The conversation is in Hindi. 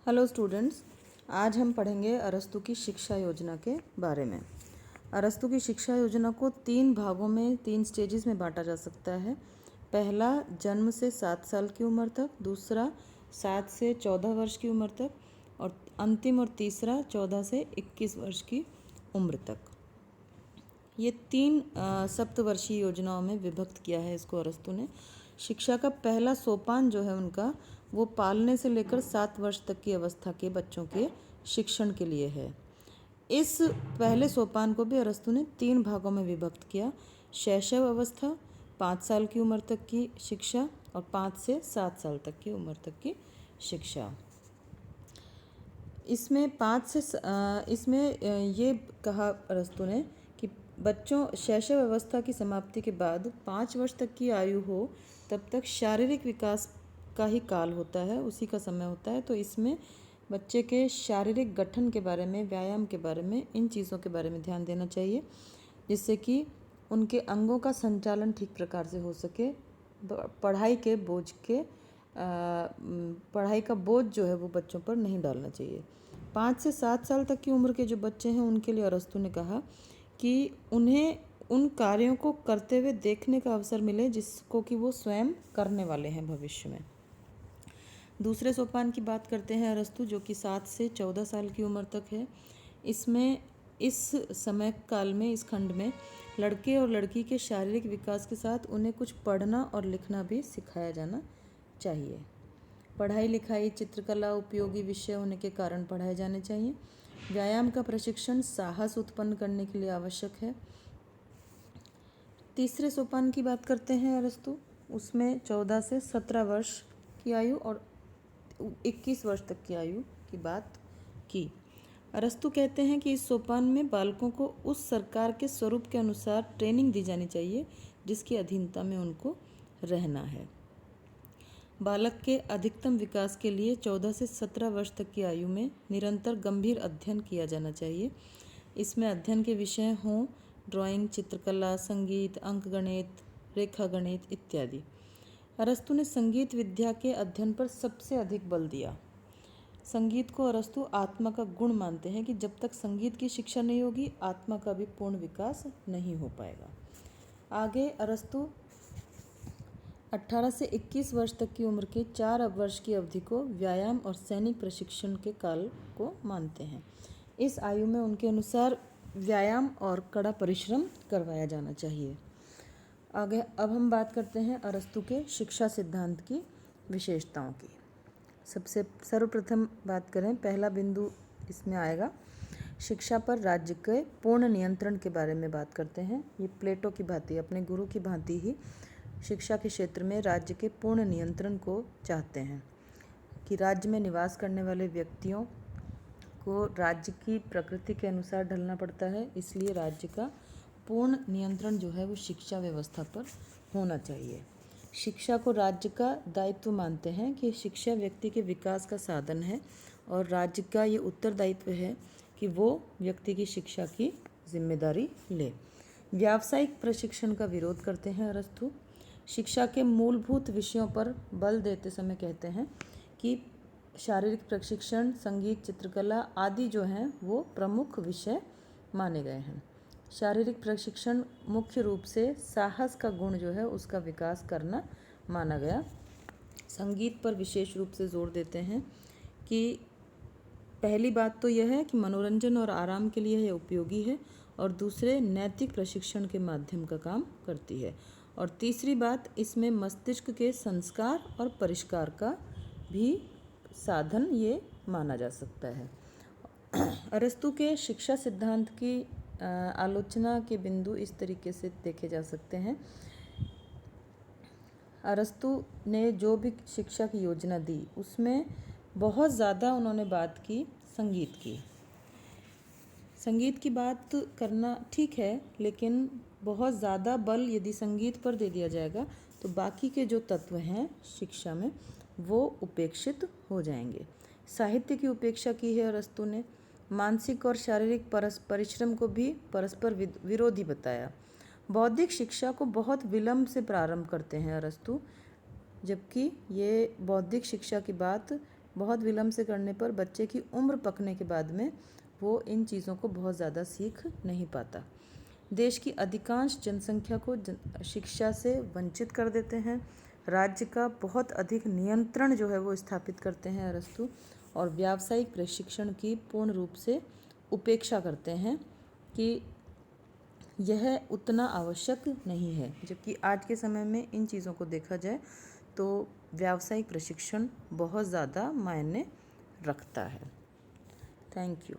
हेलो स्टूडेंट्स, आज हम पढ़ेंगे अरस्तु की शिक्षा योजना के बारे में। अरस्तु की शिक्षा योजना को 3 भागों में 3 स्टेजेस में बांटा जा सकता है। पहला जन्म से 7 साल की उम्र तक, दूसरा 7 से 14 वर्ष की उम्र तक और अंतिम और तीसरा 14 से 21 वर्ष की उम्र तक। ये 3 सप्तवर्षीय योजनाओं में विभक्त किया है इसको अरस्तु ने। शिक्षा का पहला सोपान जो है उनका, वो पालने से लेकर 7 वर्ष तक की अवस्था के बच्चों के शिक्षण के लिए है। इस पहले सोपान को भी अरस्तु ने 3 भागों में विभक्त किया। शैशव अवस्था, 5 साल की उम्र तक की शिक्षा और 5 से 7 साल तक की उम्र तक की शिक्षा। इसमें ये कहा अरस्तु ने कि बच्चों शैशव अवस्था की समाप्ति के बाद 5 वर्ष तक की आयु हो तब तक शारीरिक विकास का ही काल होता है, उसी का समय होता है। तो इसमें बच्चे के शारीरिक गठन के बारे में, व्यायाम के बारे में, इन चीज़ों के बारे में ध्यान देना चाहिए, जिससे कि उनके अंगों का संचालन ठीक प्रकार से हो सके। पढ़ाई का बोझ जो है वो बच्चों पर नहीं डालना चाहिए। 5 से 7 साल तक की उम्र के जो बच्चे हैं उनके लिए अरस्तु ने कहा कि उन्हें उन कार्यों को करते हुए देखने का अवसर मिले जिसको कि वो स्वयं करने वाले हैं भविष्य में। दूसरे सोपान की बात करते हैं अरस्तु, जो कि 7 से 14 साल की उम्र तक है। इसमें इस समय काल में, इस खंड में लड़के और लड़की के शारीरिक विकास के साथ उन्हें कुछ पढ़ना और लिखना भी सिखाया जाना चाहिए। पढ़ाई लिखाई, चित्रकला उपयोगी विषय होने के कारण पढ़ाए जाने चाहिए। व्यायाम का प्रशिक्षण साहस उत्पन्न करने के लिए आवश्यक है। तीसरे सोपान की बात करते हैं अरस्तु, उसमें 14 से 17 वर्ष की आयु और 21 वर्ष तक की आयु की बात की। अरस्तु कहते हैं कि इस सोपान में बालकों को उस सरकार के स्वरूप के अनुसार ट्रेनिंग दी जानी चाहिए जिसकी अधीनता में उनको रहना है। बालक के अधिकतम विकास के लिए 14 से 17 वर्ष तक की आयु में निरंतर गंभीर अध्ययन किया जाना चाहिए। इसमें अध्ययन के विषय हों ड्राइंग, चित्रकला, संगीत, अंकगणित, रेखागणित इत्यादि। अरस्तु ने संगीत विद्या के अध्ययन पर सबसे अधिक बल दिया। संगीत को अरस्तु आत्मा का गुण मानते हैं कि जब तक संगीत की शिक्षा नहीं होगी आत्मा का भी पूर्ण विकास नहीं हो पाएगा। आगे अरस्तु 18 से 21 वर्ष तक की उम्र के 4 वर्ष की अवधि को व्यायाम और सैनिक प्रशिक्षण के काल को मानते हैं। इस आयु में उनके अनुसार व्यायाम और कड़ा परिश्रम करवाया जाना चाहिए। आगे अब हम बात करते हैं अरस्तु के शिक्षा सिद्धांत की विशेषताओं की। सबसे सर्वप्रथम बात करें, पहला बिंदु इसमें आएगा शिक्षा पर राज्य के पूर्ण नियंत्रण के बारे में बात करते हैं। ये प्लेटो की भांति, अपने गुरु की भांति ही शिक्षा के क्षेत्र में राज्य के पूर्ण नियंत्रण को चाहते हैं कि राज्य में निवास करने वाले व्यक्तियों को राज्य की प्रकृति के अनुसार ढलना पड़ता है, इसलिए राज्य का पूर्ण नियंत्रण जो है वो शिक्षा व्यवस्था पर होना चाहिए। शिक्षा को राज्य का दायित्व मानते हैं कि शिक्षा व्यक्ति के विकास का साधन है और राज्य का ये उत्तरदायित्व है कि वो व्यक्ति की शिक्षा की जिम्मेदारी ले। व्यावसायिक प्रशिक्षण का विरोध करते हैं अरस्तु। शिक्षा के मूलभूत विषयों पर बल देते समय कहते हैं कि शारीरिक प्रशिक्षण, संगीत, चित्रकला आदि जो हैं वो प्रमुख विषय माने गए हैं। शारीरिक प्रशिक्षण मुख्य रूप से साहस का गुण जो है उसका विकास करना माना गया। संगीत पर विशेष रूप से जोर देते हैं कि पहली बात तो यह है कि मनोरंजन और आराम के लिए यह उपयोगी है और दूसरे नैतिक प्रशिक्षण के माध्यम का काम करती है। और तीसरी बात, इसमें मस्तिष्क के संस्कार और परिष्कार का भी साधन ये माना जा सकता है। अरस्तु के शिक्षा सिद्धांत की आलोचना के बिंदु इस तरीके से देखे जा सकते हैं। अरस्तु ने जो भी शिक्षा की योजना दी उसमें बहुत ज़्यादा उन्होंने बात की संगीत की। संगीत की बात करना ठीक है, लेकिन बहुत ज़्यादा बल यदि संगीत पर दे दिया जाएगा तो बाकी के जो तत्व हैं शिक्षा में वो उपेक्षित हो जाएंगे। साहित्य की उपेक्षा की है अरस्तु ने। मानसिक और शारीरिक परिश्रम को भी परस्पर विरोधी बताया। बौद्धिक शिक्षा को बहुत विलंब से प्रारंभ करते हैं अरस्तु, जबकि ये बौद्धिक शिक्षा की बात बहुत विलम्ब से करने पर बच्चे की उम्र पकने के बाद में वो इन चीज़ों को बहुत ज़्यादा सीख नहीं पाता। देश की अधिकांश जनसंख्या को शिक्षा से वंचित कर देते हैं। राज्य का बहुत अधिक नियंत्रण जो है वो स्थापित करते हैं अरस्तु, और व्यावसायिक प्रशिक्षण की पूर्ण रूप से उपेक्षा करते हैं कि यह उतना आवश्यक नहीं है। जबकि आज के समय में इन चीज़ों को देखा जाए तो व्यावसायिक प्रशिक्षण बहुत ज़्यादा मायने रखता है। Thank you.